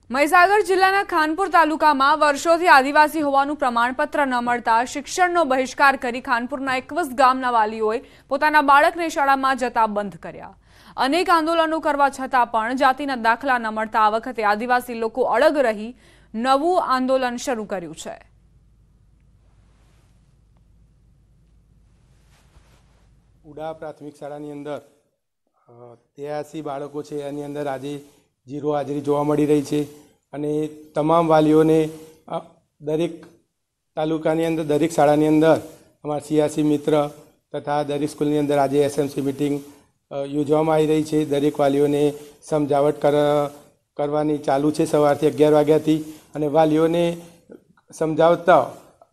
મહીસાગર જિલ્લાના ખાનપુર તાલુકામાં વર્ષોથી આદિવાસી હોવાનું પ્રમાણપત્ર ન મળતા શિક્ષણનો બહિષ્કાર કરી ખાનપુરના 21 ગામના વાલીઓએ પોતાના બાળકને શાળામાં જતા બંધ કર્યા। અનેક આંદોલનો કરવા છતાં પણ જાતિના દાખલા ન મળતા આ વખતે આદિવાસી લોકો અડગ રહી નવું આંદોલન શરૂ કર્યું છે। ઉડા પ્રાથમિક શાળાની અંદર 83 બાળકો છે, એની અંદર આજે जीरो हाजरी जोवा मळी रही है अने तमाम वालीओने दरेक तालुकानी अंदर दरेक शाळानी अंदर अमारा सीआरसी मित्र तथा दरेक स्कूलनी अंदर आज एसएमसी मीटिंग योजवामां आई रही है। दरेक वालीओने समजावट करवानी चालू है सवारथी 11 वाग्याथी अने वालीओने समजावता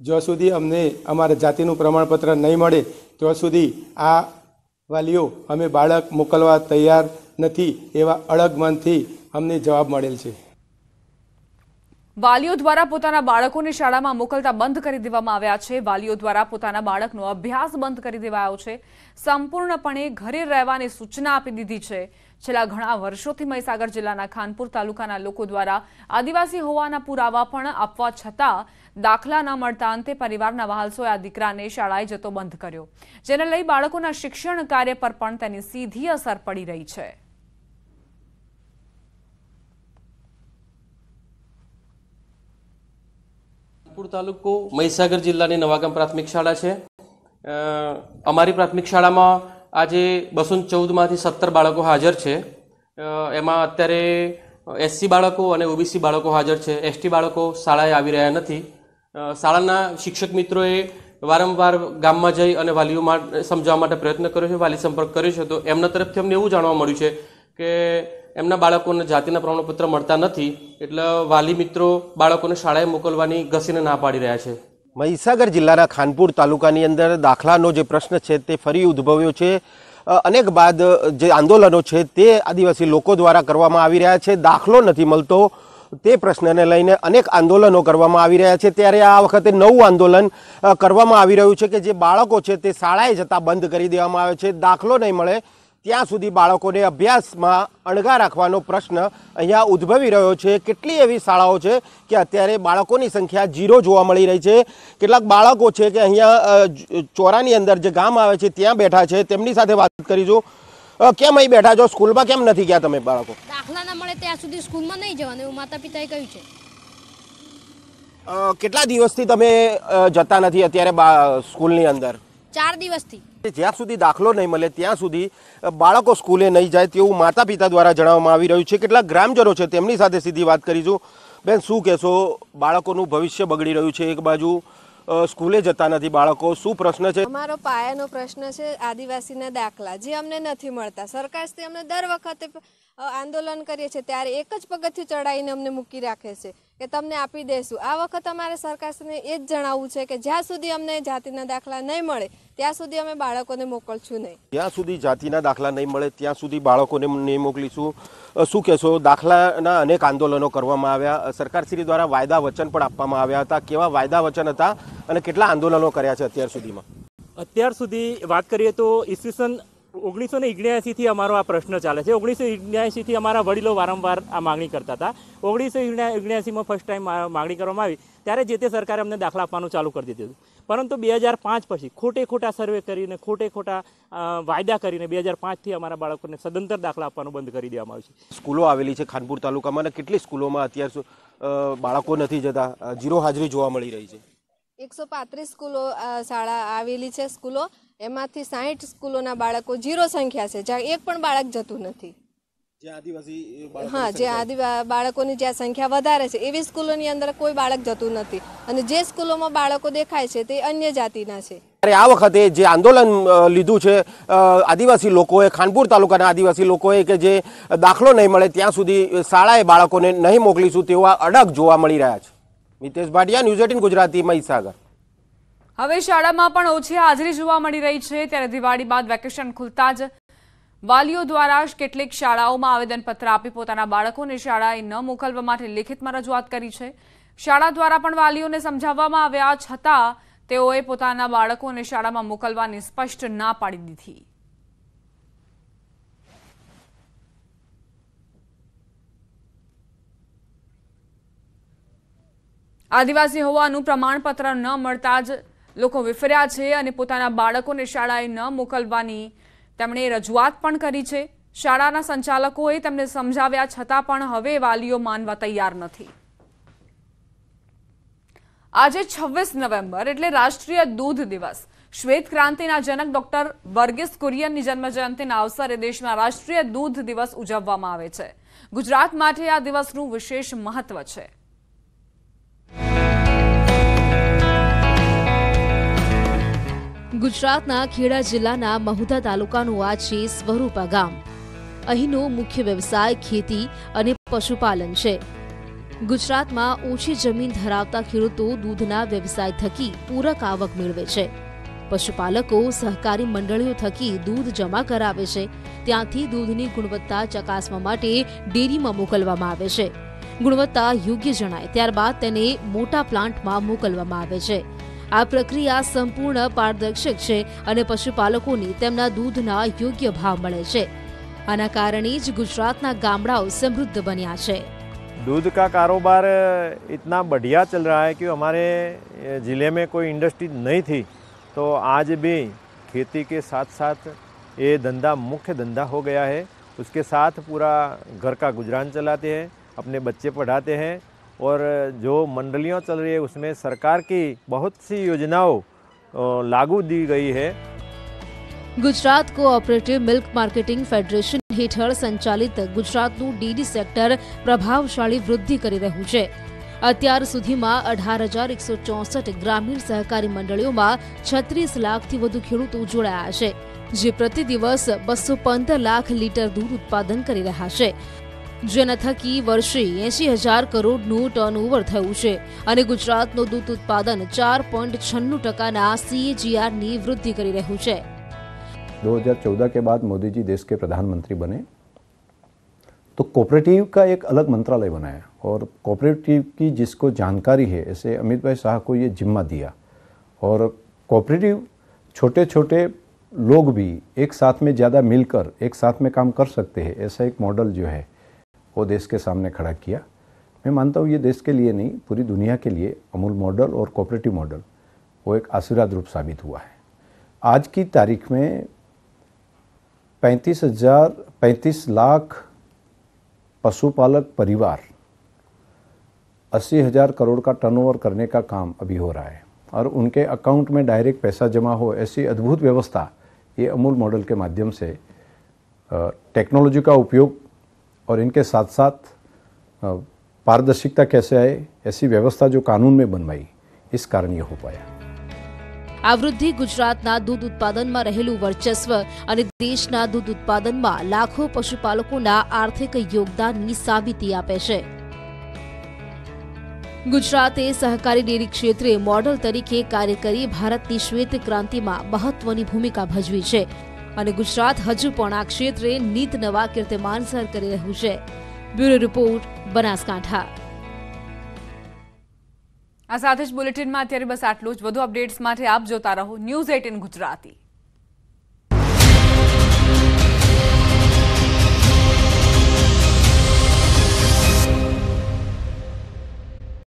ज्यां सुधी अमने अमारा जातिनुं प्रमाणपत्र नहीं मळे त्यां सुधी आ वालीओ अमे बाळक मोकलवा तैयार नहीं एवा अड़ग मनथी अमने जवाब मळेल छे। वालीओ द्वारा पोताना बाळकोने शाळामां मोकलता बंध करी देवामां आव्या छे। वालीओ द्वारा पोताना बाळकनो अभ्यास बंध करी देवायो छे। संपूर्णपणे घरे रहेवानी सूचना आपी दीधी छे। छेल्ला घणा वर्षोथी महीसागर जिल्लाना खानपुर तालुकाना लोको द्वारा आदिवासी होवाना पुरावा पण आपवा छतां दाखला न मळता अंते परिवाરના વાહલસોએ આ દીકરાને શાળાએ જતો બંધ કર્યો, જેને લઈ બાળકોના શિક્ષણ કાર્ય પર પણ તેની સીધી અસર પડી રહી છે। खानपुर तालुको महीसागर जिल्लानी नवागाम प्राथमिक शाळा है। अमारी प्राथमिक शाळा में आज 214 में 17 बाळको हाजर है। एमां अत्यारे एससी बाळको और ओबीसी बाळको हाजर है। एसटी बाळको शाळाए आवी रह्या नथी। शाळाना शिक्षक मित्रोए वारंवार गाम में जई अने वालीओ समजाववा माटे प्रयत्न कर्यो छे, वाली संपर्क कर्यो छे, तो एमना तरफथी अमने एवुं जाणवा मळ्युं छे के एमना बाळकोने जातिना प्रमाणपत्र मळता नथी, એટલે વાલી મિત્રો બાળકોને શાળાએ મોકલવાની ઘસીને ના પાડી રહ્યા છે। મહીસાગર જિલ્લાના ખાનપુર તાલુકાની અંદર દાખલાનો જે પ્રશ્ન છે તે ફરી ઉદ્ભવ્યો છે। અનેક બાદ જે આંદોલનો છે તે આદિવાસી લોકો દ્વારા કરવામાં આવી રહ્યા છે। દાખલો નથી મળતો તે પ્રશ્નને લઈને અનેક આંદોલનો કરવામાં આવી રહ્યા છે। ત્યારે આ વખતે નવું આંદોલન કરવામાં આવી રહ્યું છે કે જે બાળકો છે તે શાળાએ જતા બંધ કરી દેવામાં આવે છે। દાખલો નહીં મળે ત્યાં સુધી બાળકોને અભ્યાસમાં અણગા રાખવાનો પ્રશ્ન અહીંયા ઉદ્ભવી રહ્યો છે। કેટલી એવી શાળાઓ છે કે અત્યારે બાળકોની સંખ્યા 0 જોવા મળી રહી છે। કેટલાક બાળકો છે કે અહીંયા ચોરાની અંદર જે ગામ આવે છે ત્યાં બેઠા છે, તેમની સાથે વાત કરીશું। કેમ અહીં બેઠા છો? સ્કૂલમાં કેમ નથી ગયા તમે બાળકો? દાખલા ન મળે ત્યાં સુધી સ્કૂલમાં નહીં જવાનું એવું માતા પિતાએ કહ્યું છે। કેટલા દિવસથી તમે જતા નથી અત્યારે સ્કૂલની અંદર? 4 દિવસથી। જ્યાં સુધી દાખલો નહીં મળે ત્યાં સુધી બાળકો સ્કૂલે નહીં જાય તેવું માતા પિતા દ્વારા જણાવવામાં આવી રહ્યું છે। કેટલાક ગ્રામજનો છે તેમની સાથે સીધી વાત કરીશું। બેન, શું કહેશો? બાળકોનું ભવિષ્ય બગડી રહ્યું છે, એક બાજુ સ્કૂલે જતા નથી બાળકો, શું પ્રશ્ન છે? અમારો પાયાનો પ્રશ્ન છે આદિવાસીના દાખલા, જે અમને નથી મળતા। સરકારશ્રી અમને દર વખતે આંદોલન કરીએ છીએ ત્યારે એક જ પગથિયું ચડાવીને અમને મૂકી રાખે છે કે તમને આપી દેશું। આ વખત અમારે સરકારશ્રીને એ જ જણાવવું છે કે જ્યાં સુધી અમને જાતિના દાખલા નહીં મળે ત્યાં સુધી અમે બાળકોને મોકલશું નહીં। જ્યાં સુધી જાતિના દાખલા નહીં મળે ત્યાં સુધી બાળકોને નહીં મોકલીશું। શું કહેશો? દાખલાના અનેક આંદોલનો કરવામાં આવ્યા, સરકારશ્રી દ્વારા વાયદા વચન પણ આપવામાં આવ્યા હતા। કેવા વાયદા વચન હતા અને કેટલા આંદોલનો કર્યા છે અત્યાર સુધીમાં? અત્યાર સુધી વાત કરીએ તો ઈસવીસન 1979 થી અમારો આ પ્રશ્ન ચાલે છે। 1979 થી અમારા વડીલો વારંવાર આ માંગણી કરતા હતા। 1979 માં ફર્સ્ટ ટાઈમ માંગણી કરવામાં આવી ત્યારે જે તે સરકારે અમને દાખલા આપવાનું ચાલુ કરી દીધું, પરંતુ 2005 પછી ખોટા સર્વે કરીને ખોટા વાયદા કરીને 2005 થી અમારા બાળકોને સદંતર દાખલા આપવાનું બંધ કરી દેવામાં આવ્યું છે। સ્કૂલો આવેલી છે ખાનપુર તાલુકામાં અને કેટલી સ્કૂલોમાં અત્યાર બાળકો નથી જતા, 0 હાજરી જોવા મળી રહી છે? 135 સ્કૂલો શાળા આવેલી છે। સ્કૂલો એમાંથી 60 સ્કૂલોના બાળકો 0 સંખ્યા છે, જ્યાં એક પણ બાળક જતું નથી। હા, જે આદિવાસી બાળકોની જ્યાં સંખ્યા વધારે છે એવી સ્કૂલોની અંદર કોઈ બાળક જતું નથી અને જે સ્કૂલોમાં બાળકો દેખાય છે તે અન્ય જાતિના છે। આ વખતે જે આંદોલન લીધું છે આદિવાસી લોકોએ, ખાનપુર તાલુકાના આદિવાસી લોકોએ, કે જે દાખલો નહીં મળે ત્યાં સુધી શાળાએ બાળકોને નહીં મોકલીશું તેવા અડગ જોવા મળી રહ્યા છે। મિતેશ ભાટિયા, ન્યૂઝ 18 ગુજરાતી, મહીસાગર। હવે શાળામાં પણ ઓછી હાજરી જોવા મળી રહી છે। ત્યારે દિવાળી બાદ વેકેશન ખુલતા જ વાલીઓ દ્વારા કેટલીક શાળાઓમાં આવેદનપત્ર આપી પોતાના બાળકોને શાળાએ ન મોકલવા માટે લેખિતમાં રજૂઆત કરી છે। શાળા દ્વારા પણ વાલીઓને સમજાવવામાં આવ્યા છતાં તેઓએ પોતાના બાળકોને શાળામાં મોકલવાની સ્પષ્ટ ના પાડી દીધી। આદિવાસી હોવાનું પ્રમાણપત્ર ન મળતા જ લોકો વિફર્યા છે અને પોતાના બાળકોને શાળાએ ન મોકલવાની તેમણે રજૂઆત પણ કરી છે. શાળાના સંચાલકોએ તેમને સમજાવ્યા છતાં પણ હવે વાલીઓ માનવા તૈયાર નથી. આજે 26 નવેમ્બર એટલે રાષ્ટ્રીય દૂધ દિવસ. શ્વેત ક્રાંતિના જનક ડોક્ટર વર્ગીસ કુરિયનની જન્મજયંતિના અવસરે દેશમાં રાષ્ટ્રીય દૂધ દિવસ ઉજવવામાં આવે છે. ગુજરાત માટે આ દિવસનું વિશેષ મહત્વ છે. ગુજરાતના ખેડા જિલ્લાના મહુધા તાલુકાનું આ છે સ્વરૂપા ગામ. અહીંનો મુખ્ય વ્યવસાય ખેતી અને પશુપાલન છે. ગુજરાતમાં ઓછી જમીન ધરાવતા ખેડૂતો દૂધના વ્યવસાય થકી પૂરક આવક મેળવે છે. પશુપાલકો સહકારી મંડળીઓ થકી દૂધ જમા કરાવે છે. ત્યાંથી દૂધની ગુણવત્તા ચકાસવા માટે ડેરીમાં મોકલવામાં આવે છે. ગુણવત્તા યોગ્ય જણાય ત્યારબાદ તેને મોટા પ્લાન્ટમાં મોકલવામાં આવે છે. આ પ્રક્રિયા સંપૂર્ણ પારદર્શક છે અને પશુપાલકોને તેમના દૂધના યોગ્ય ભાવ મળે છે. આના કારણે જ ગુજરાતના ગામડાઓ સમૃદ્ધ બન્યા છે. दूध का कारोबार इतना बढ़िया चल रहा है कि हमारे ज़िले में कोई इंडस्ट्री नहीं थी, तो आज भी खेती के साथ साथ ये धंधा मुख्य धंधा हो गया है. उसके साथ पूरा घर का गुजरान चलाते हैं, अपने बच्चे पढ़ाते हैं और जो मंडलियाँ चल रही है उसमें सरकार की बहुत सी योजनाओं लागू दी गई है. Gujarat cooperative milk marketing federation હેઠળ સંચાલિત ગુજરાતનું ડેરી સેક્ટર પ્રભાવશાળી વૃદ્ધિ કરી રહ્યું છે. અત્યાર સુધીમાં 18,164 ગ્રામીણ સહકારી મંડળીઓમાં 36 લાખથી વધુ ખેડૂતો જોડાયા છે, જે પ્રતિ દિવસ 215 લાખ લીટર દૂધ ઉત્પાદન કરી રહ્યા છે. જેના થકી વર્ષે 80,000 કરોડનું ટર્નઓવર થયું છે અને ગુજરાતનું દૂધ ઉત્પાદન 4.96%ના CAGRની વૃદ્ધિ કરી રહ્યું છે. 2014 के बाद मोदी जी देश के प्रधानमंत्री बने तो कोऑपरेटिव का एक अलग मंत्रालय बनाया और कोऑपरेटिव की जिसको जानकारी है, ऐसे अमित भाई शाह को ये जिम्मा दिया और कोऑपरेटिव छोटे छोटे लोग भी एक साथ में ज़्यादा मिलकर एक साथ में काम कर सकते हैं, ऐसा एक मॉडल जो है वो देश के सामने खड़ा किया. मैं मानता हूँ ये देश के लिए नहीं, पूरी दुनिया के लिए अमूल मॉडल और कोऑपरेटिव मॉडल वो एक आशीर्वाद रूप साबित हुआ है. आज की तारीख में 35 लाख पशुपालक परिवार 80,000 करोड़ का टर्नओवर करने का काम अभी हो रहा है और उनके अकाउंट में डायरेक्ट पैसा जमा हो, ऐसी अद्भुत व्यवस्था ये अमूल मॉडल के माध्यम से टेक्नोलॉजी का उपयोग और इनके साथ साथ पारदर्शिता कैसे आए, ऐसी व्यवस्था जो कानून में बनवाई, इस कारण ये हो पाया. આ વૃદ્ધિ ગુજરાતના દૂધ ઉત્પાદનમાં રહેલું વર્ચસ્વ અને દેશના દૂધ ઉત્પાદનમાં લાખો પશુપાલકોના આર્થિક યોગદાનની સાબિતી આપે છે. ગુજરાતે સહકારી ડેરી ક્ષેત્રે મોડલ તરીકે કાર્ય કરી ભારતની શ્વેત ક્રાંતિમાં મહત્વની ભૂમિકા ભજવી છે અને ગુજરાત હજુ પણ આ ક્ષેત્રે નીત નવા કીર્તિમાન સર કરી રહ્યું છે. Bureau report, Banaskantha. આ સાથે જ બુલેટિનમાં અત્યારે બસ આટલું જ. વધુ અપડેટ્સ માટે આપ જોતા રહો News 18 ગુજરાતી.